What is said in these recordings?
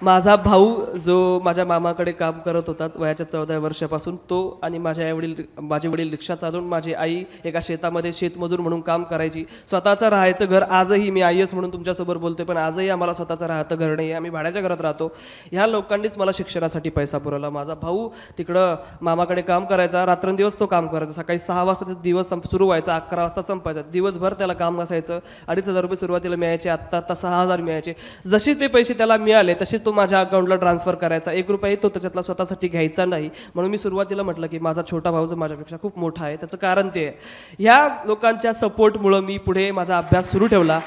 माझा भाऊ जो माझ्या मामाकडे काम करत होता वयाच्या 14 वर्षापासून, तो आणि माझे वडील रिक्षा चालवून, माझी आई एका शेतामध्ये शेतमजूर म्हणून काम करायची. स्वतःचं राहायचं घर आजही, मी IAS म्हणून तुमच्यासोबत बोलतोय, पण आजही आम्हाला स्वतःचं राहतं घर नाही आहे, आम्ही भाड्याच्या घरात राहतो. ह्या लोकांनीच मला शिक्षणासाठी पैसा पुरवला. माझा भाऊ तिकडं मामाकडे काम करायचा, रात्रंदिवस तो काम करायचा. सकाळी 6 वाजता ते दिवस सुरू व्हायचा, 11 वाजता संपायचा. दिवसभर त्याला काम असायचं. 2,500 रुपये सुरुवातीला मिळायचे, आत्ता 6,000 मिळायचे. जसे ते पैसे त्याला मिळाले तसे तो माझ्या अकाउंटला ट्रान्सफर करायचा. 1 रुपयाही तो त्याच्यातला स्वतःसाठी घ्यायचा नाही. म्हणून मी सुरुवातीला म्हटलं की माझा छोटा भाऊ जो माझ्यापेक्षा खूप मोठा आहे, त्याचं कारण ते आहे. ह्या लोकांच्या सपोर्टमुळं मी पुढे माझा अभ्यास सुरू ठेवला.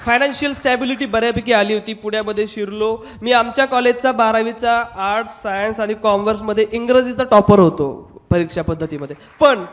फायनान्शियल स्टॅबिलिटी बऱ्यापैकी आली होती. पुण्यामध्ये शिरलो मी. आमच्या कॉलेजचा 12वीचा आर्ट्स, सायन्स आणि कॉमर्समध्ये इंग्रजीचा टॉपर होतो परीक्षा पद्धतीमध्ये. पण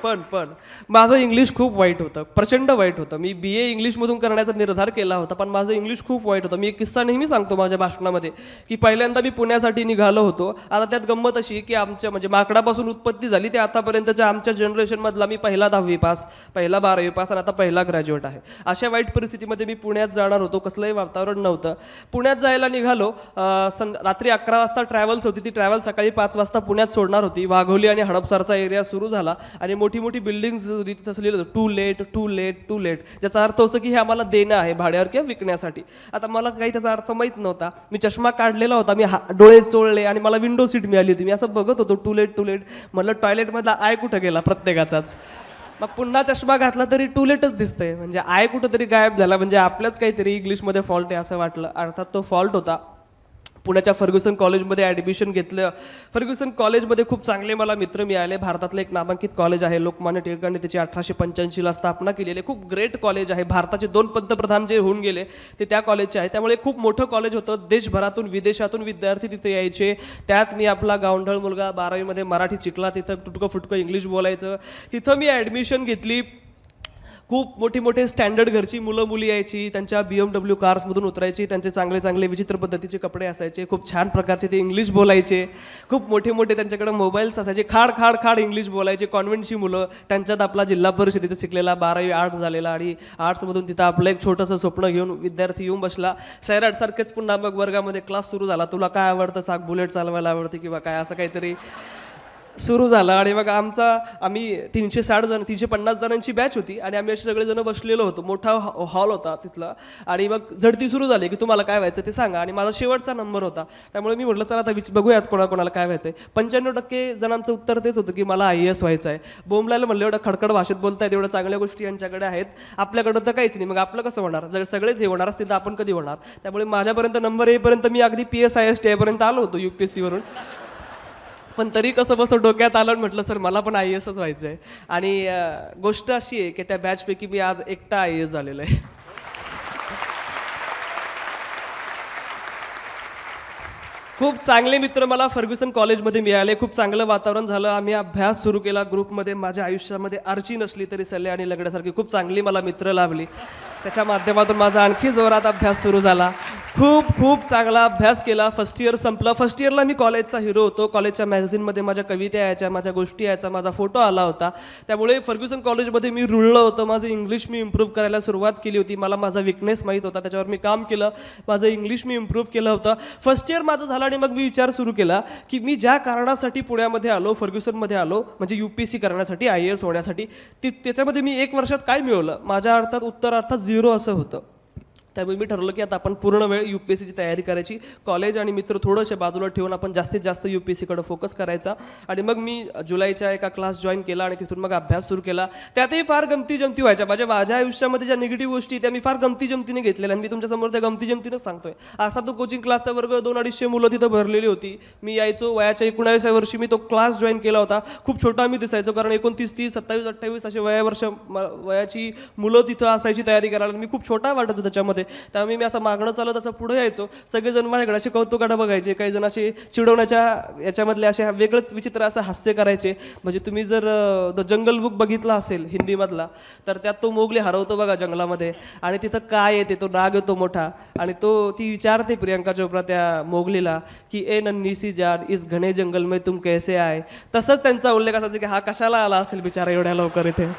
माझं इंग्लिश खूप वाईट होतं, प्रचंड वाईट होतं. मी BA इंग्लिशमधून करण्याचा निर्धार केला होता, पण माझं इंग्लिश खूप वाईट होतं. मी एक किस्सा नेहमी सांगतो माझ्या भाषणामध्ये की पहिल्यांदा मी पुण्यासाठी निघालो होतो. आता त्यात गंमत अशी की आमच्या म्हणजे माकडापासून उत्पत्ती झाली ते आतापर्यंतच्या आमच्या जनरेशनमधला मी पहिला 10वी पास, पहिला 12वी पास आणि आता पहिला ग्रॅज्युएट आहे. अशा वाईट परिस्थितीमध्ये मी पुण्यात जाणार होतो. कसलंही वातावरण नव्हतं. पुण्यात जायला निघालो. रात्री 11 वाजता ट्रॅव्हल्स होती. ती ट्रॅव्हल सकाळी 5 वाजता पुण्यात सोडणार होती. वाघोली आणि हडपसरचा एरिया सुरू झाला आणि मोठी मोठी बिल्डिंग्स होती. तिथं असं लिहिलं होतं too late too late too late, ज्याचा अर्थ असतो की हे आम्हाला देणं आहे भाड्यावर किंवा विकण्यासाठी. आता मला काही त्याचा अर्थ माहीत नव्हता. मी चष्मा काढलेला होता, मी डोळे चोळले आणि मला विंडो सीट मिळाली होती. मी असं बघत होतो टू लेट टू लेट. म्हटलं टॉयलेटमधला आय कुठं गेला प्रत्येकाचाच. मग पुन्हा चष्मा घातला तरी टू लेटच दिसतंय, म्हणजे आय कुठं तरी गायब झाला, म्हणजे आपल्याच काहीतरी इंग्लिशमध्ये फॉल्ट आहे असं वाटलं. अर्थात तो फॉल्ट होता. पुण्याच्या फर्ग्युसन कॉलेजमध्ये ॲडमिशन घेतलं. फर्ग्युसन कॉलेजमध्ये खूप चांगले मला मित्र मिळाले. भारतातलं एक नामांकित कॉलेज आहे. लोकमान्य टिळकांनी त्याची 1885ला स्थापना केलेली. खूप ग्रेट कॉलेज आहे. भारताचे 2 पंतप्रधान जे होऊन गेले ते त्या कॉलेजचे आहे. त्यामुळे खूप मोठं कॉलेज होतं. देशभरातून विदेशातून विद्यार्थी तिथे यायचे. त्यात मी आपला गावंढळ मुलगा 12वीमध्ये मराठी शिकला. तिथं तुटकं फुटकं इंग्लिश बोलायचं. तिथं मी ॲडमिशन घेतली. खूप मोठे स्टँडर्ड घरची मुलं मुली यायची. त्यांच्या BMW कार्समधून उतरायची. त्यांचे चांगले चांगले विचित्र पद्धतीचे कपडे असायचे. खूप छान प्रकारचे ते इंग्लिश बोलायचे. खूप मोठे त्यांच्याकडे मोबाईल्स असायचे. खाड इंग्लिश बोलायचे. कॉन्व्हेंटची मुलं. त्यांच्यात आपला जिल्हा परिषदेचा शिकलेला 12वी आर्ट्स झालेला आणि आर्ट्समधून तिथं आपलं एक छोटंसं स्वप्न घेऊन विद्यार्थी येऊन बसला. सैराटसारखेच पुन्हा मग वर्गामध्ये क्लास सुरू झाला. तुला काय आवडतं सांग, बुलेट चालवायला आवडते किंवा काय, असं काहीतरी सुरू झालं. आणि मग आम्ही 350 जणांची बॅच होती आणि आम्ही असे सगळेजण बसलेलो होतो. मोठा हॉल होता तिथला. आणि मग झडती सुरू झाली की तुम्हाला काय व्हायचं ते सांगा. आणि माझा शेवटचा नंबर होता. त्यामुळे मी म्हटलं चला आता बघूयात कोणाकोणाला काय व्हायचं आहे. 95% जणांचं उत्तर तेच होतं की मला IAS व्हायचं आहे. बोंबलायला म्हणलं एवढं खडखड भाषेत बोलतायत, एवढ्या चांगल्या गोष्टी यांच्याकडे आहेत, आपल्याकडं तर काहीच नाही, मग आपलं कसं होणार. जर सगळेच हे होणार असतील तर आपण कधी होणार. त्यामुळे माझ्यापर्यंत नंबर येईपर्यंत मी अगदी PSIS पर्यंत आलो होतो UPSC वरून. पण तरी कसं बसं डोक्यात आलं आणि म्हटलं सर मला पण IASच व्हायचं आहे. आणि गोष्ट अशी आहे की त्या बॅचपैकी मी आज एकटा IAS झालेलो आहे. खूप चांगले मित्र मला फर्ग्युसन कॉलेजमध्ये मिळाले. खूप चांगलं वातावरण झालं. आम्ही अभ्यास सुरू केला ग्रुपमध्ये. माझ्या आयुष्यामध्ये आर्ची नसली तरी सल्ले आणि लगड्यासारखी खूप चांगली मला मित्र लाभली. त्याच्या माध्यमातून माझा आणखी जोरात अभ्यास सुरू झाला. खूप चांगला अभ्यास केला. फर्स्ट इयर संपला. फर्स्ट इयरला मी कॉलेजचा हिरो होतो. कॉलेजच्या मॅगझिनमध्ये माझ्या कविता यायच्या, माझ्या गोष्टी यायच्या, माझा फोटो आला होता. त्यामुळे फर्ग्युसन कॉलेजमध्ये मी रुळलो होतो. माझं इंग्लिश मी इम्प्रूव्ह करायला सुरुवात केली होती. मला माझा विकनेस माहीत होता, त्याच्यावर मी काम केलं. माझं इंग्लिश मी इम्प्रूव्ह केलं होतं. फर्स्ट इयर माझं झालं आणि मग मी विचार सुरू केला की मी ज्या कारणासाठी पुण्यामध्ये आलो, फर्ग्युसनमध्ये आलो, म्हणजे UPSC करण्यासाठी, IAS होण्यासाठी, त्याच्यामध्ये मी 1 वर्षात काय मिळवलं. माझ्या अर्थात उत्तरार्थात 0 असं होतं. त्यामुळे मी ठरवलं की आता आपण पूर्ण वेळ UPSCची तयारी करायची. कॉलेज आणि मित्र थोडेसे बाजूला ठेवून आपण जास्तीत जास्त UPSCकडे फोकस करायचा. आणि मग मी जुलैच्या एका क्लास जॉईन केला आणि तिथून मग अभ्यास सुरू केला. त्यातही फार गमती जमती व्हायच्या. माझ्या आयुष्यामध्ये ज्या निगेटिव्ह गोष्टी त्या मी फार गमती जमतीने घेतलेल्या आणि मी तुमच्यासमोर त्या गमती जमतीनंच सांगतोय. असा तो कोचिंग क्लासचा वर्ग 200-250 मुलं तिथं भरलेली होती. मी यायचो. वयाच्या 19व्या वर्षी मी तो क्लास जॉईन केला होता. खूप छोटा मी दिसायचो, कारण 29, 30, 27, 28 असे वयाची मुलं तिथं असायची तयारी करायला. मी खूप छोटा वाटत होतो त्याच्यामध्ये. त्यामुळे मी असं मागणं चालत असं पुढे यायचो. सगळेजण माझ्याकडे असे कौतुकानं बघायचे. काही जण असे चिडवण्याच्या याच्यामधले असे वेगळंच विचित्र असं हास्य करायचे. म्हणजे तुम्ही जर द जंगल बुक बघितला असेल हिंदीमधला, तर त्यात तो मोगली हरवतो बघा जंगलामध्ये आणि तिथं काय येते, तो नाग येतो मोठा आणि ती विचारते प्रियंका चोप्रा त्या मोगलीला की ए नन्ही सी जान इस घने जंगल में तुम कैसे आए. तसंच त्यांचा उल्लेख असायचा की हा कशाला आला असेल बिचारा एवढ्या लवकर इथे.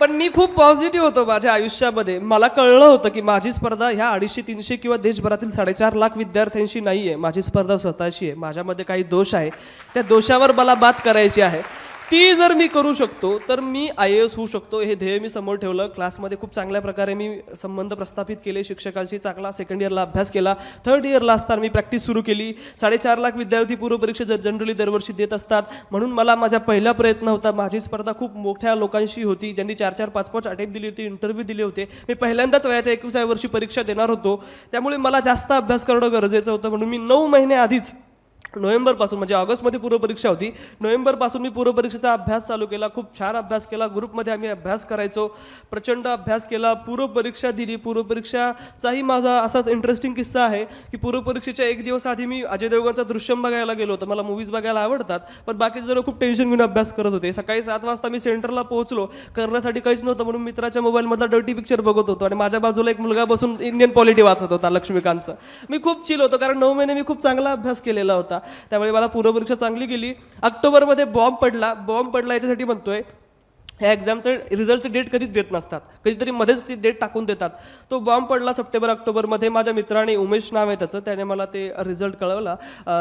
पण मी खूप पॉझिटिव्ह होतो माझ्या आयुष्यामध्ये. मला कळलं होतं की माझी स्पर्धा ह्या 250-300 किंवा देशभरातील 4.5 लाख विद्यार्थ्यांशी नाही आहे. माझी स्पर्धा स्वतःशी आहे. माझ्यामध्ये काही दोष आहे, त्या दोषावर मला बात करायची आहे. ती जर मी करू शकतो तर मी IAS होऊ शकतो. हे ध्येय मी समोर ठेवलं. क्लासमध्ये खूप चांगल्या प्रकारे मी संबंध प्रस्थापित केले. शिक्षकांशी चांगला सेकंड इयरला अभ्यास केला. थर्ड इयरला असताना मी प्रॅक्टिस सुरू केली. 4.5 लाख विद्यार्थी पूर्वपरीक्षा जनरली दरवर्षी देत असतात. म्हणून मला माझा पहिला प्रयत्न होता. माझी स्पर्धा खूप मोठ्या लोकांशी होती, ज्यांनी 4-4, 5-5 अटेम्प्ट दिली होती, इंटरव्ह्यू दिले होते. मी पहिल्यांदाच वयाच्या 21व्या वर्षी परीक्षा देणार होतो. त्यामुळे मला जास्त अभ्यास करणं गरजेचं होतं. म्हणून मी 9 महिने आधीच नोव्हेंबरपासून, म्हणजे ऑगस्टमध्ये पूर्वपरीक्षा होती, नोव्हेंबरपासून मी पूर्वपरीक्षेचा अभ्यास चालू केला. खूप छान अभ्यास केला. ग्रुपमध्ये आम्ही अभ्यास करायचो. प्रचंड अभ्यास केला. पूर्वपरीक्षा दिली. पूर्वपरीक्षाचाही माझा असाच इंटरेस्टिंग किस्सा आहे की पूर्वपरीक्षेच्या एक दिवस आधी मी अजय देवगणचा दृश्यम बघायला गेलो होतो. मला मूवीज बघायला आवडतात, पण बाकीचे जण खूप टेन्शन घेऊन अभ्यास करत होते. सकाळी 7 वाजता मी सेंटरला पोहोचलो. करण्यासाठी काहीच नव्हतं, म्हणून मित्राच्या मोबाईलमधला डर्टी पिक्चर बघत होतो आणि माझ्या बाजूला एक मुलगा बसून इंडियन पॉलिटी वाचत होता, लक्ष्मीकांतचं. मी खूप चिल होतो, कारण 9 महिने मी खूप चांगला अभ्यास केलेला होता. त्यामुळे मला पूर्वपरीक्षा चांगली गेली. ऑक्टोबरमध्ये बॉम्ब पडला याच्यासाठी म्हणतोय, ह्या एक्झामचं रिझल्टचं डेट कधीच देत नसतात, कधीतरी मध्येच ती डेट टाकून देतात. तो बॉम्ब पडला सप्टेंबर-ऑक्टोबरमध्ये. माझ्या मित्राने, उमेश नाव आहे त्याचं, त्याने मला ते रिझल्ट कळवला.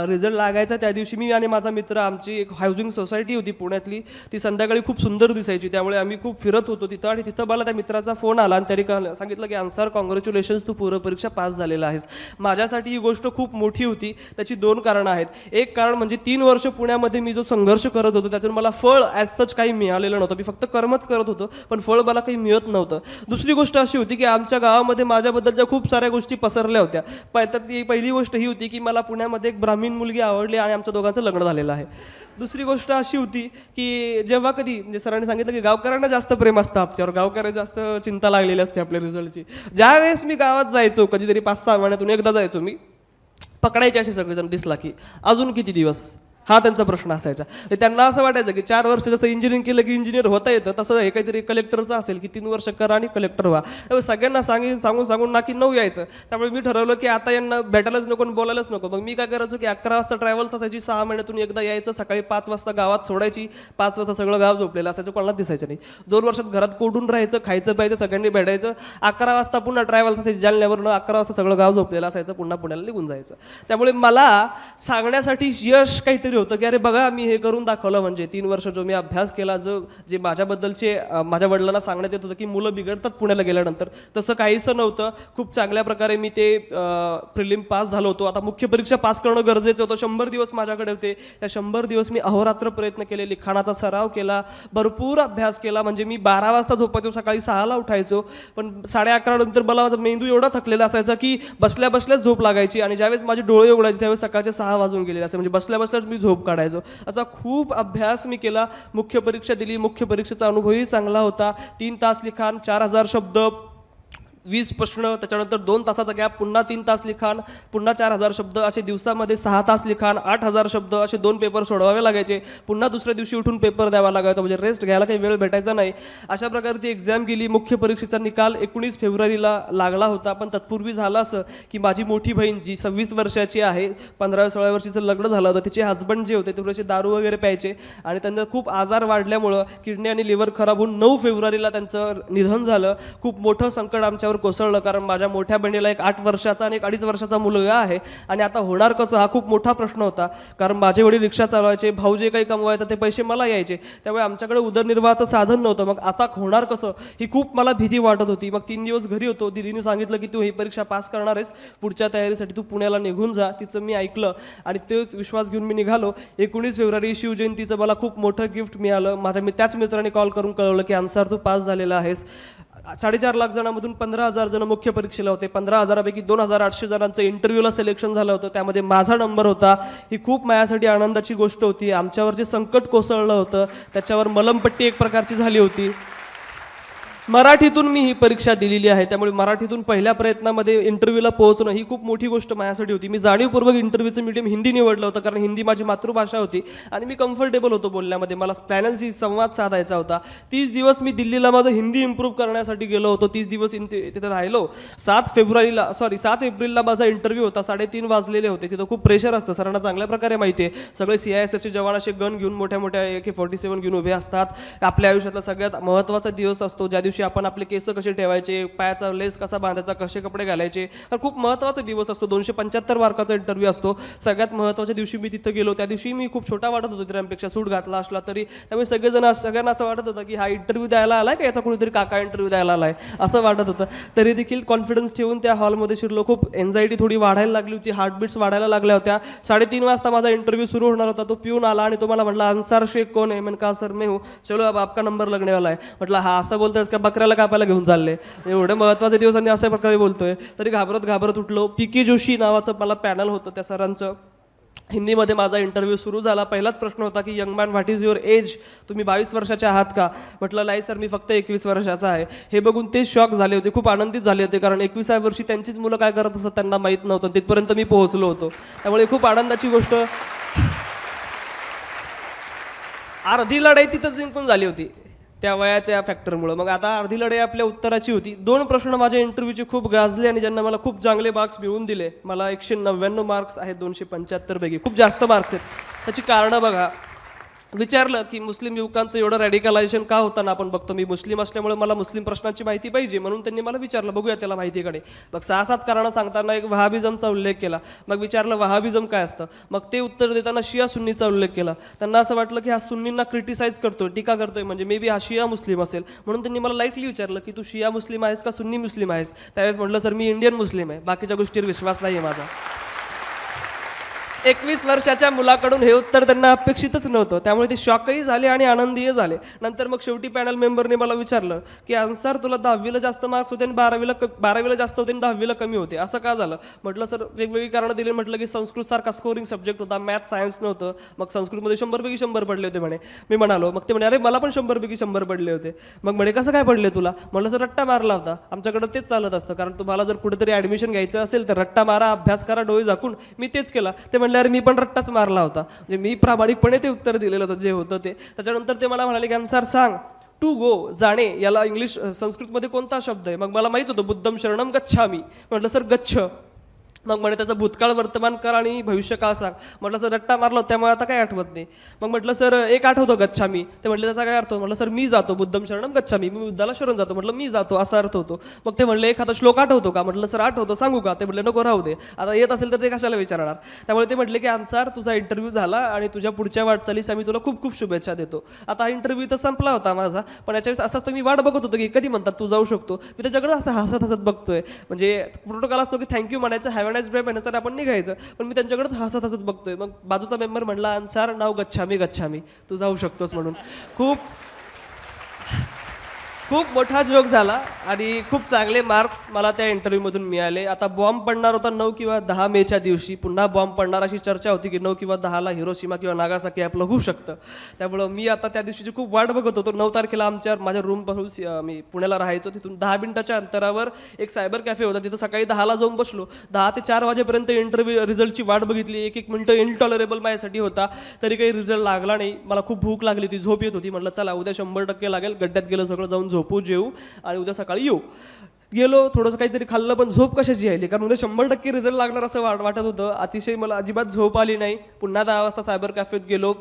रिझल्ट लागायचा त्या दिवशी मी आणि माझा मित्र, आमची एक हाऊसिंग सोसायटी होती पुण्यातली, ती संध्याकाळी खूप सुंदर दिसायची. त्यामुळे आम्ही खूप फिरत होतो तिथं, आणि तिथं मला त्या मित्राचा फोन आला आणि त्याने सांगितलं की अन्सार, कॉंग्रॅच्युलेशन्स, तू पूर्वपरीक्षा पास झालेला आहेस. माझ्यासाठी ही गोष्ट खूप मोठी होती. त्याची 2 कारणं आहेत. एक कारण म्हणजे 3 वर्ष पुण्यामध्ये मी जो संघर्ष करत होतो त्यातून मला फळ ॲज सच काही मिळालेलं नव्हतं. मी फक्त कर्मच करत होतो, पण फळ मला काही मिळत नव्हतं. दुसरी गोष्ट अशी होती की आमच्या गावामध्ये माझ्याबद्दलच्या खूप साऱ्या गोष्टी पसरल्या होत्या. तर ती पहिली गोष्ट ही होती की मला पुण्यामध्ये एक ब्राह्मीण मुलगी आवडली आणि आमच्या दोघांचं लग्न झालेलं आहे. दुसरी गोष्ट अशी होती की जेव्हा कधी, म्हणजे सरांनी सांगितलं की गावकऱ्यांना जास्त प्रेम असतं आमच्यावर, गावकऱ्यांना जास्त चिंता लागलेली असते आपल्या रिझल्टची. ज्यावेळेस मी गावात जायचो, कधीतरी 5-6 महिन्यातून एकदा जायचो मी, पकडायचे असे सगळेजण दिसला की अजून किती दिवस, हा त्यांचा प्रश्न असायचा. त्यांना असं वाटायचं की 4 वर्ष जसं इंजिनिअरिंग केलं की इंजिनियर होता येतं, तसं हे काहीतरी कलेक्टरचं असेल की 3 वर्ष करा आणि कलेक्टर व्हा. त्यामुळे सगळ्यांना सांगून ना की 9 यायचं. त्यामुळे मी ठरवलं की आता यांना भेटायलाच नको आणि बोलायलाच नको. मग मी काय करायचो की 11 वाजता ट्रॅव्हल्स असायची, 6 महिन्यातून एकदा यायचं. सकाळी 5 वाजता गावात सोडायची. 5 वाजता सगळं गाव झोपलेलं असायचं, कोणालाच दिसायचं नाही. 2 वर्षात घरात कोडून राहायचं, खायचं प्यायचं, सगळ्यांनी भेटायचं. 11 वाजता पुन्हा ट्रॅव्हल्स असायची जालन्यावरनं. 11 वाजता सगळं गाव झोपलेलं असायचं, पुन्हा पुण्याला निघून जायचं. त्यामुळे मला सांगण्यासाठी यश काहीतरी होतं की अरे बघा, मी हे करून दाखवलं. म्हणजे 3 वर्ष जो मी अभ्यास केला, जे माझ्याबद्दलचे माझ्या वडिलांना सांगण्यात येत होतं की मुलं बिघडतात पुण्याला गेल्यानंतर, तसं काहीसं नव्हतं. खूप चांगल्या प्रकारे मी ते प्रिलिम पास झालो होतो. आता मुख्य परीक्षा पास करणं गरजेचं होतं. 100 दिवस माझ्याकडे होते. त्या 100 दिवस मी अहोरात्र प्रयत्न केले, लिखाणाचा सराव केला, भरपूर अभ्यास केला. म्हणजे मी 12 वाजता झोपायचो, सकाळी 6ला उठायचो. पण 11:30 नंतर मला माझा मेंदू एवढा थकलेला असायचा की बसल्या बसल्याच झोप लागायची, आणि ज्यावेळेस माझे डोळे उघडायचे त्यावेळेस सकाळचे 6 वाजून गेलेले असे. म्हणजे बसल्या बसल्याच मी झोप काढायचो. असा खूप अभ्यास मी केला. मुख्य परीक्षा दिली. मुख्य परीक्षेचा अनुभवही चांगला होता. 3 तास लिखाण, 4000 शब्द, 20 प्रश्न, त्याच्यानंतर 2 तासाचा गॅप, पुन्हा 3 तास लिखाण, पुन्हा 4000 शब्द, असे दिवसामध्ये 6 तास लिखाण, 8000 शब्द, असे 2 पेपर सोडवावे लागायचे. पुन्हा दुसऱ्या दिवशी उठून पेपर द्यावा लागायचा, म्हणजे रेस्ट घ्यायला काही वेळ भेटायचा नाही. अशा प्रकारे ती एक्झाम गेली. मुख्य परीक्षेचा निकाल 19 फेब्रुवारीला लागला होता. पण तत्पूर्वी झालं असं की माझी मोठी बहीण जी 26 वर्षाची आहे, 15-16 वर्षीचं लग्न झालं होतं, तिचे हस्बंड जे होते ते थोडेसे दारू वगैरे प्यायचे, आणि त्यांना खूप आजार वाढल्यामुळं किडनी आणि लिव्हर खराब होऊन 9 फेब्रुवारीला त्यांचं निधन झालं. खूप मोठं संकट आमच्यावर कोसळलं, कारण माझ्या मोठ्या बहिणीला एक 8 वर्षाचा आणि एक 2.5 वर्षाचा मुलगा आहे, आणि आता होणार कसं, हा खूप मोठा प्रश्न होता. कारण माझे वडील रिक्षा चालवायचे, भाऊ जे काही कमवायचं ते पैसे मला यायचे, त्यामुळे आमच्याकडे उदरनिर्वाहाचं साधन नव्हतं. मग आता होणार कसं, ही खूप मला भीती वाटत होती. मग 3 दिवस घरी होतो. दीदीने सांगितलं की तू ही परीक्षा पास करणार आहेस, पुढच्या तयारीसाठी तू पुण्याला निघून जा. तिचं मी ऐकलं आणि तेच विश्वास घेऊन मी निघालो. 19 फेब्रुवारी शिवजयंतीचं मला खूप मोठं गिफ्ट मिळालं. त्याच मित्राने कॉल करून कळवलं की अन्सार तू पास झालेला आहेस. 4.5 लाख जणांमधून 15,000 जण मुख्य परीक्षेला होते. 15,000पैकी 2,800 जणांचं इंटरव्ह्यूला सिलेक्शन झालं होतं. त्यामध्ये माझा नंबर होता. ही खूप माझ्यासाठी आनंदाची गोष्ट होती. आमच्यावर जे संकट कोसळलं होतं त्याच्यावर मलमपट्टी एक प्रकारची झाली होती. मराठीतून मी ही परीक्षा दिलेली आहे, त्यामुळे मराठीतून पहिल्या प्रयत्नामध्ये इंटरव्ह्यूला पोहोचणं ही खूप मोठी गोष्ट माझ्यासाठी होती. मी जाणीवपूर्वक इंटरव्ह्यूचं मीडियम हिंदी निवडलं होतं, कारण हिंदी माझी मातृभाषा होती आणि मी कम्फर्टेबल होतो बोलण्यामध्ये. मला पॅनलशी संवाद साधायचा होता. 30 दिवस मी दिल्लीला माझं हिंदी इम्प्रूव्ह करण्यासाठी गेलो होतो. 30 दिवस तिथे राहिलो. 7 एप्रिलला माझा इंटरव्ह्यू होता. 3:30 वाजलेले होते. तिथं खूप प्रेशर असतं, सरांना चांगल्या प्रकारे माहिती आहे. सगळे CISFचे जवान असे गन घेऊन मोठ्या मोठ्या AK-47 घेऊन उभे असतात. आपल्या आयुष्यातला सगळ्यात महत्त्वाचा दिवस असतो, ज्या दिवशी आपण आपले केस कसे ठेवायचे, पायाचा लेस कसा बांधायचा, कसे कपडे घालायचे, तर खूप महत्त्वाचा दिवस असतो. 275 मार्काचा इंटरव्ह्यू असतो. सगळ्यात महत्त्वाच्या दिवशी मी तिथं गेलो. त्या दिवशी मी खूप छोटा वाटत होतो इतरांपेक्षा, सूट घातला असला तरी. त्यामुळे सगळ्यांना असं वाटत होतं की हा इंटरव्ह्यू द्यायला आलाय का याचा कुणीतरी काका इंटरव्ह्यू द्यायला आलाय असं वाटत होतं. तरी देखील कॉन्फिडन्स ठेवून त्या हॉलमध्ये शिरलो. खूप एन्झायटी थोडी वाढायला लागली होती, हार्टबीट्स वाढायला लागल्या होत्या. 3:30 वाजता माझा इंटरव्ह्यू सुरू होणार होता. तो पिऊन आला आणि तो मला म्हटला, अन्सार शेख कौन है? मैंने कहा सर मैं हूँ. चलो अब आपका नंबर लगने वाला है. म्हटलं हा असं बोलतोयस का, बकऱ्याला कापायला घेऊन चालले? एवढे महत्त्वाचे दिवस आणि अशा प्रकारे बोलतोय. तरी घाबरत उठलो. PK जोशी नावाचं मला पॅनल होतं त्या सरांचं. हिंदीमध्ये माझा इंटरव्ह्यू सुरू झाला. पहिलाच प्रश्न होता की young man what is your age? तुम्ही 22 वर्षाचे आहात का? म्हटलं नाही सर, मी फक्त 21 वर्षाचा आहे. हे बघून ते शॉक झाले होते, खूप आनंदित झाले होते, कारण 21व्या वर्षी त्यांचीच मुलं काय करत असतात त्यांना माहीत नव्हतं. तिथपर्यंत मी पोहोचलो होतो. त्यामुळे खूप आनंदाची गोष्ट. अर्धी लढाई तिथं जिंकून झाली होती त्या वयाच्या फॅक्टरमुळं. मग आता अर्धी लढाई आपल्या उत्तराची होती. 2 प्रश्न माझ्या इंटरव्ह्यूचे खूप गाजले आणि ज्यांना मला खूप चांगले मार्क्स मिळवून दिले. मला 199 मार्क्स आहेत 275 पैकी, खूप जास्त मार्क्स आहेत. त्याची कारणं बघा. विचारलं की मुस्लिम युवकांचं एवढं रॅडिकलायझेशन का होताना आपण बघतो. मी मुस्लिम असल्यामुळे मला मुस्लिम प्रश्नांची माहिती पाहिजे, म्हणून त्यांनी मला विचारलं, बघूया त्याला माहितीकडे. मग 6-7 कारणं सांगताना एक वहाबिझमचा उल्लेख केला. मग विचारलं वहाबिझम काय असतं. मग ते उत्तर देताना शिया सुन्नीचा उल्लेख केला. त्यांना असं वाटलं की हा सुन्नींना क्रिटिसाइज करतोय, टीका करतोय, म्हणजे मे बी हा शिया मुस्लिम असेल, म्हणून त्यांनी मला लाईटली विचारलं की तू शिया मुस्लिम आहेस का सुन्नी मुस्लिम आहेस? त्यावेळेस म्हटलं सर मी इंडियन मुस्लिम आहे, बाकीच्या गोष्टीवर विश्वास नाही आहे माझा. 21 वर्षाच्या मुलाकडून हे उत्तर त्यांना अपेक्षितच नव्हतं. त्यामुळे ते शॉकही झाले आणि आनंदीही झाले. नंतर मग शेवटी पॅनल मेंबरने मला विचारलं की अन्सार तुला 10वीला जास्त मार्क्स होते आणि 12वीला जास्त होते आणि 10वीला कमी होते, असं का झालं? म्हटलं सर वेगवेगळी कारणं दिली. म्हटलं की संस्कृतसारखा स्कोरिंग सब्जेक्ट होता, मॅथ सायन्स नव्हतं. मग संस्कृतमध्ये 100 पैकी 100 पडले होते म्हणे. मी म्हणालो, मग ते म्हणे अरे मला पण 100 पैकी 100 पडले होते. मग म्हणे कसं काय पडले तुला? म्हटलं सर रट्टा मारला होता. आमच्याकडं तेच चालत असतं, कारण तुम्हाला जर कुठेतरी ॲडमिशन घ्यायचं असेल तर रट्टा मारा, अभ्यास करा, डोळे झाकून. मी तेच केला. ते म्हणले अरे मी पण रट्टाच मारला होता. म्हणजे मी प्रामाणिकपणे ते उत्तर दिलेलं होतं जे होतं ते. त्याच्यानंतर ते मला म्हणाले की अन्सार सांग, टू गो जाणे याला इंग्लिश संस्कृतमध्ये कोणता शब्द आहे? मग मला माहित होतं बुद्धम शरणम गच्छामी. म्हटलं सर गच्छ. मग म्हणे त्याचं भूतकाळ वर्तमान काळ आणि भविष्यकाळ सांग. म्हटलं सर रट्टा मारलो त्यामुळे आता काय आठवत नाही. मग म्हटलं सर एक आठवतो गच्छामी. ते म्हटलं त्याचा काय अर्थ? म्हटलं सर मी जातो, बुद्धम शरणम गच्छामी, मी बुद्धाला शरण जातो. म्हटलं मी जातो असा अर्थ होतो. मग ते म्हणले एखादा श्लोक आठवतो का? म्हटलं सर आठवतो, सांगू का? ते म्हटले नको राहू दे, आता येत असेल तर ते कशाला विचारणार. त्यामुळे ते म्हटले की अन्सार तुझा इंटरव्ह्यू झाला आणि तुझ्या पुढच्या वाटचालीस आम्ही तुला खूप खूप शुभेच्छा देतो. आता हा इंटरव्ह्यू तर संपला होता माझा, पण याच्या वेळेस असंच मी वाट बघत होतो की कधी म्हणतात तू जाऊ शकतो. मी त्याच्याकडे असं हसत बघतोय. म्हणजे प्रोटोकॉल असतो की थँक्यू म्हणायचं, हॅव अ नाईस डे म्हणायचं, आपण निघायचं. पण मी त्यांच्याकडे हसत बघतोय. मग बाजूचा मेंबर म्हणला अन्सार नाव गच्छामी, तू जाऊ शकतोस म्हणून. खूप मोठा जोक झाला आणि खूप चांगले मार्क्स मला त्या इंटरव्ह्यूमधून मिळाले. आता बॉम्ब पडणार होता 9 किंवा 10 मेच्या दिवशी. पुन्हा बॉम्ब पडणार अशी चर्चा होती की 9 किंवा 10ला हिरोशिमा किंवा नागासाकी आपलं होऊ शकतं. त्यामुळं मी आता त्या दिवशीची खूप वाट बघत होतो. 9 तारखेला माझ्या रूमपासून मी पुण्याला राहायचो, तिथून 10 मिनिटाच्या अंतरावर एक सायबर कॅफे होता. तिथं सकाळी 10ला जाऊन बसलो. 10 ते 4 वाजेपर्यंत इंटरव्ह्यू रिझल्टची वाट बघितली. एक मिनिटं इनटॉलरेबल माझ्यासाठी होता. तरी काही रिझल्ट लागला नाही. मला खूप भूक लागली होती, झोप येत होती. म्हटलं चला उद्या 100% लागेल. गड्ड्यात गेलं सगळं, जाऊन झोपू, जेऊ आणि उद्या सकाळी येऊ. गेलो, थोडंसं काहीतरी खाल्लं, पण झोप कशाची यायली, कारण उद्या 100% रिझल्ट लागणार असं वाटत होतं. अतिशय मला अजिबात झोप आली नाही. पुन्हा 10 वाजता सायबर कॅफेत गेलो.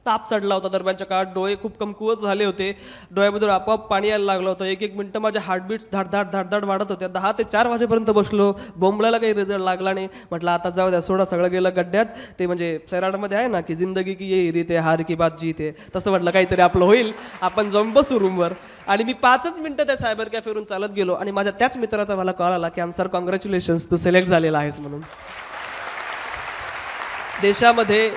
ताप चढला होता दरम्यानच्या काळात, डोळे खूप कमकुवत झाले होते, डोळ्यामधून आपोआप पाणी यायला लागलं होतं. एक मिनिटं माझ्या हार्टबीट्स धाड वाढत होत्या. 10 ते 4 वाजेपर्यंत बसलो. बोंबलायला काही रिझल्ट लागला नाही. म्हटलं आता जाऊ द्या, सोडा, सगळं गेलं गड्ड्यात. ते म्हणजे सैराटमध्ये आहे ना की जिंदगी की ये रीत आहे, हार की बात जीत आहे, तसं म्हटलं काहीतरी आपलं होईल, आपण जाऊन बसू रूमवर. आणि मी 5च मिनिटं त्या सायबर कॅफेवरून चालत गेलो आणि माझ्या त्याच मित्राचा मला कॉल आला की अन्सार कॉंग्रॅच्युलेशन्स, तू सिलेक्ट झालेला आहेस म्हणून. देशामध्ये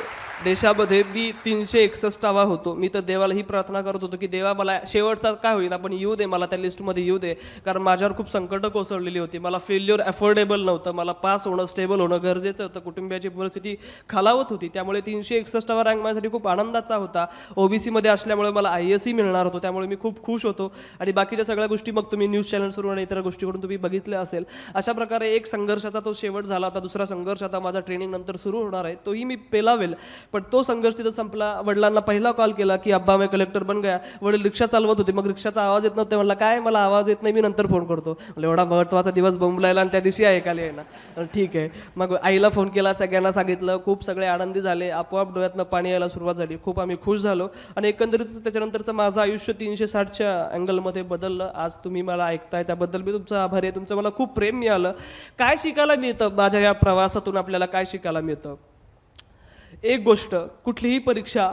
देशामध्ये मी 361वा होतो. मी तर देवाला ही प्रार्थना करत होतो की देवा मला शेवटचा काय होईल पण येऊ दे, मला त्या लिस्टमध्ये येऊ दे, कारण माझ्यावर खूप संकटं कोसळलेली होती. मला फेल्युअर अफोर्डेबल नव्हतं, मला पास होणं स्टेबल होणं गरजेचं होतं, कुटुंबियाची परिस्थिती खालावत होती. त्यामुळे 361वा रँक माझ्यासाठी खूप आनंदाचा होता. ओबीसीमध्ये असल्यामुळे मला IASही मिळणार होतो, त्यामुळे मी खूप खुश होतो. आणि बाकीच्या सगळ्या गोष्टी मग तुम्ही न्यूज चॅनल्सवरून आणि इतर गोष्टीकडून तुम्ही बघितल्या असेल. अशा प्रकारे एक संघर्षाचा तो शेवट झाला. आता दुसरा संघर्ष आता माझा ट्रेनिंग नंतर सुरू होणार आहे, तोही मी पेलावेल. पण तो संघर्ष तिथं संपला. वडिलांना पहिला कॉल केला की अब्बा मैं कलेक्टर बन गया. वडील रिक्षा चालवत होते, मग रिक्षाचा आवाज येत नव्हता. म्हणला काय, मला आवाज येत नाही, मी नंतर फोन करतो. म्हणजे एवढा महत्त्वाचा दिवस बोंबलायला आणि त्या दिवशी ऐकायला येणार, ठीक आहे. मग आईला फोन केला, सगळ्यांना सांगितलं. खूप सगळे आनंदी झाले, आपोआप डोळ्यातनं पाणी यायला सुरुवात झाली. खूप आम्ही खुश झालो आणि एकंदरीत त्याच्यानंतरचं माझं आयुष्य 360च्या अँगलमध्ये बदललं. आज तुम्ही मला ऐकताय त्याबद्दल मी तुमचा आभारी आहे. तुमचं मला खूप प्रेम मिळालं. काय शिकायला मिळतं माझ्या या प्रवासातून, आपल्याला काय शिकायला मिळतं? एक गोष्ट, कुठलीही परीक्षा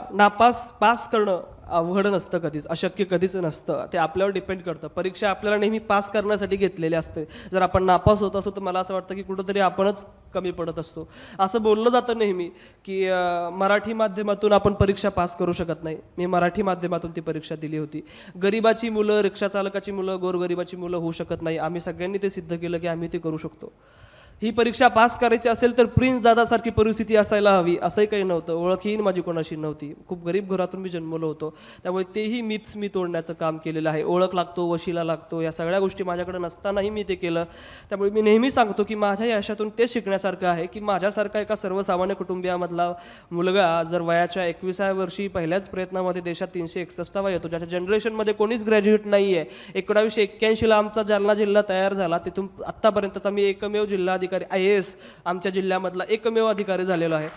पास करणं अवघड नसतं, कधीच अशक्य कधीच नसतं. ते आपल्यावर डिपेंड करतं. परीक्षा आपल्याला नेहमी पास करण्यासाठी घेतलेली असते. जर आपण नापास होत असतो तर मला असं वाटतं की कुठंतरी आपणच कमी पडत असतो. असं बोललं जातं नेहमी की मराठी माध्यमातून आपण परीक्षा पास करू शकत नाही. मी मराठी माध्यमातून ती परीक्षा दिली होती. गरिबाची मुलं, रिक्षाचालकाची मुलं, गोरगरिबाची मुलं होऊ शकत नाही. आम्ही सगळ्यांनी ते सिद्ध केलं की आम्ही ते करू शकतो. ही परीक्षा पास करायची असेल तर प्रिन्स दादासारखी परिस्थिती असायला हवी असंही काही नव्हतं. ओळखही माझी कोणाशी नव्हती. खूप गरीब घरातून मी जन्मलो होतो. त्यामुळे तेही मीच तोडण्याचं काम केलेलं आहे. ओळख लागतो, वशिला लागतो, या सगळ्या गोष्टी माझ्याकडे नसतानाही मी ते केलं. त्यामुळे मी नेहमी सांगतो की माझ्या यशातून ते शिकण्यासारखं आहे की माझ्यासारखा एका सर्वसामान्य कुटुंबियामधला मुलगा जर वयाच्या 21व्या वर्षी पहिल्याच प्रयत्नामध्ये देशात 361वा येतो, ज्याच्या जनरेशनमध्ये कोणीच ग्रॅज्युएट नाही आहे. 1981ला आमचा जालना जिल्हा तयार झाला. तिथून आत्तापर्यंतचा मी एकमेव जिल्हा IAS आमच्या जिल्ह्यामधला एकमेव अधिकारी झालेलो आहे.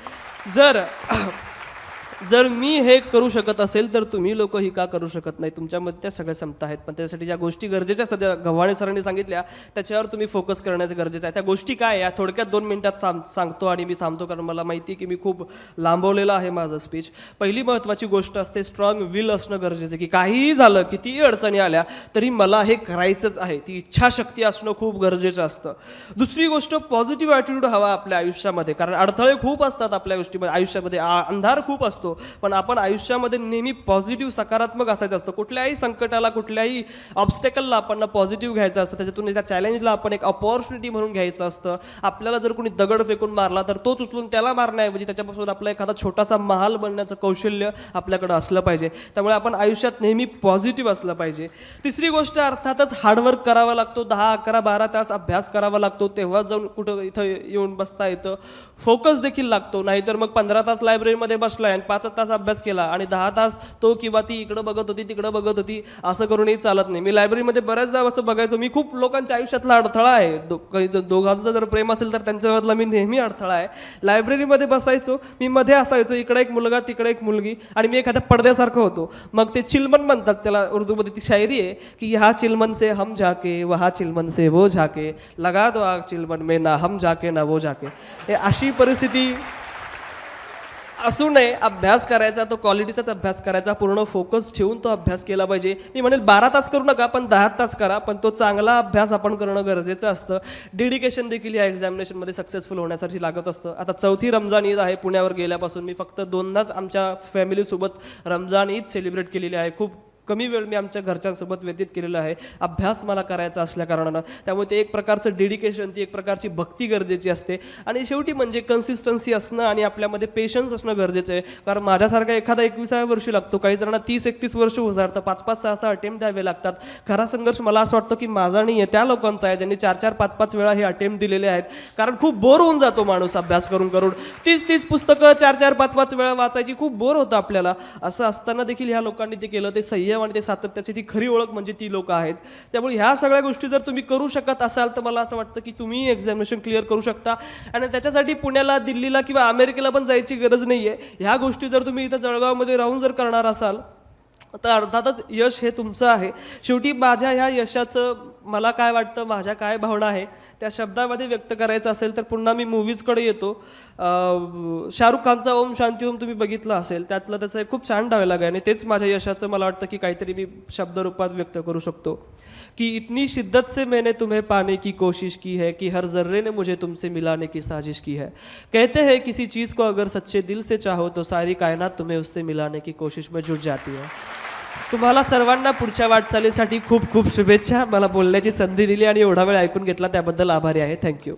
जर मी हे करू शकत असेल तर तुम्ही लोक ही का करू शकत नाही? तुमच्यामध्ये त्या सगळ्या क्षमता आहेत, पण त्यासाठी ज्या गोष्टी गरजेच्या असतात त्या गव्हाणे सरांनी सांगितल्या, त्याच्यावर तुम्ही फोकस करण्याचं गरजेचं आहे. त्या गोष्टी काय या थोडक्यात 2 मिनिटात सांगतो आणि मी थांबतो, कारण मला माहिती की मी खूप लांबवलेलं आहे माझं स्पीच. पहिली महत्त्वाची गोष्ट असते स्ट्रॉंग विल असणं गरजेचं, की काहीही झालं, कितीही अडचणी आल्या तरी मला हे करायचंच आहे. ती इच्छाशक्ती असणं खूप गरजेचं असतं. दुसरी गोष्ट पॉझिटिव्ह ॲटिट्यूड हवा आपल्या आयुष्यामध्ये, कारण अडथळे खूप असतात आपल्या गोष्टीमध्ये, आयुष्यामध्ये अंधार खूप असतो, पण आपण आयुष्यामध्ये नेहमी पॉझिटिव्ह सकारात्मक असायचं असतं. कुठल्याही संकटाला, कुठल्याही ऑब्स्टेकलला आपण पॉझिटिव्ह घ्यायचं असतं. त्याच्यातून त्या चॅलेंजला आपण एक अपॉर्च्युनिटी म्हणून घ्यायचं असतं. आपल्याला जर कोणी दगड फेकून मारला तर तोच उचलून त्याला मारण्याऐवजी त्याच्यापासून आपला एखादा छोटासा महाल बनण्याचं कौशल्य आपल्याकडे असलं पाहिजे. त्यामुळे आपण आयुष्यात नेहमी पॉझिटिव्ह असलं पाहिजे. तिसरी गोष्ट अर्थातच हार्डवर्क करावा लागतो. 10, 11, 12 तास अभ्यास करावा लागतो, तेव्हा जाऊन कुठं इथं येऊन बसता येतं. फोकस देखील लागतो, नाहीतर मग 15 तास लायब्ररीमध्ये बसलाय आणि 5 तास अभ्यास केला आणि 10 तास तो किंवा ती इकडं बघत होती तिकडं बघत होती, असं करूनही चालत नाही. मी लायब्ररीमध्ये बऱ्याचदा असं बघायचो. मी खूप लोकांच्या आयुष्यातला अडथळा आहे. दोघांचं जर प्रेम असेल तर त्यांच्यामधला मी नेहमी अडथळा आहे. लायब्ररीमध्ये बसायचो, मी मध्ये असायचो, इकडे एक मुलगा तिकडे एक मुलगी आणि मी एखाद्या पडद्यासारखं होतो. मग ते चिलमन म्हणतात त्याला, उर्दूमध्ये ती शायरी आहे की हा चिलमन से हम जाके वहा चिलमन से वो झाके लगा दो आग चिलमन में ना हम जाके ना वो जाके. हे अशी परिस्थिती असू नये. अभ्यास करायचा, तो क्वालिटीचाच अभ्यास करायचा, पूर्ण फोकस ठेवून तो अभ्यास केला पाहिजे. मी म्हणेल 12 तास करू नका, पण 10 तास करा, पण तो चांगला अभ्यास आपण करणं गरजेचं असतं. डेडिकेशन देखील या एक्झामिनेशनमध्ये सक्सेसफुल होण्यासाठी लागत असतं. आता 4थी रमजान ईद आहे. पुण्यावर गेल्यापासून मी फक्त 2दाच आमच्या फॅमिलीसोबत रमजान ईद सेलिब्रेट केलेली आहे. खूप कमी वेळ मी आमच्या घरच्यांसोबत व्यतीत केलेला आहे. अभ्यास मला करायचा असल्या कारणानं, त्यामुळे ते एक प्रकारचं डेडिकेशन, ती एक प्रकारची भक्ती गरजेची असते. आणि शेवटी म्हणजे कन्सिस्टन्सी असणं आणि आपल्यामध्ये पेशन्स असणं गरजेचं आहे. कारण माझ्यासारखा एखादा 21व्या वर्षी लागतो, काही जणांना 30-31 वर्ष उजाडतं, 5-5, 6-6 अटेम्प्ट द्यावे लागतात. खरा संघर्ष मला असं वाटतं की माझा नाही आहे, त्या लोकांचा आहे ज्यांनी 4-4, 5-5 वेळा हे अटेम्प्ट दिलेले आहेत. कारण खूप बोर होऊन जातो माणूस अभ्यास करून 30 पुस्तकं 4-4, 5-5 वेळा वाचायची, खूप बोर होतं आपल्याला. असं असताना देखील ह्या लोकांनी ते केलं. ते संयम आणि ते सातत्याची ती खरी ओळख म्हणजे ती लोक आहेत. त्यामुळे ह्या सगळ्या गोष्टी जर तुम्ही करू शकत असाल तर मला असं वाटतं की तुम्ही एक्झामिनेशन क्लिअर करू शकता. आणि त्याच्यासाठी पुण्याला, दिल्लीला किंवा अमेरिकेला पण जायची गरज नाही आहे. ह्या गोष्टी जर तुम्ही इथं जळगावमध्ये राहून जर करणार असाल तर अर्थातच यश हे तुमचं आहे. शेवटी माझ्या ह्या यशाचं मला काय वाटतं, माझ्या काय भावना आहे त्या शब्दामध्ये व्यक्त करायचं असेल तर पुन्हा मी मूवीजकडे येतो. शाहरुख खानचा ओम शांती ओम तुम्ही बघितलं असेल, त्यातलं त्याचं एक खूप छान डायलॉग आहे आणि तेच माझ्या यशाचं मला वाटतं की काहीतरी मी शब्दरूपात व्यक्त करू शकतो कि इतनी शिद्दत से मैंने तुम्हें पाने की कोशिश की है कि हर जर्रे ने मुझे तुमसे मिलाने की साजिश की है. कहते हैं किसी चीज़ को अगर सच्चे दिल से चाहो तो सारी कायनात तुम्हें उससे मिलाने की कोशिश में जुट जाती है. तुम्हाला सर्वांना पुढच्या वाटचालीसाठी खूप खूप शुभेच्छा. मला बोलण्याची संधी दिली आणि एवढा वेळ ऐकून घेतला त्याबद्दल आभारी आहे. थँक्यू.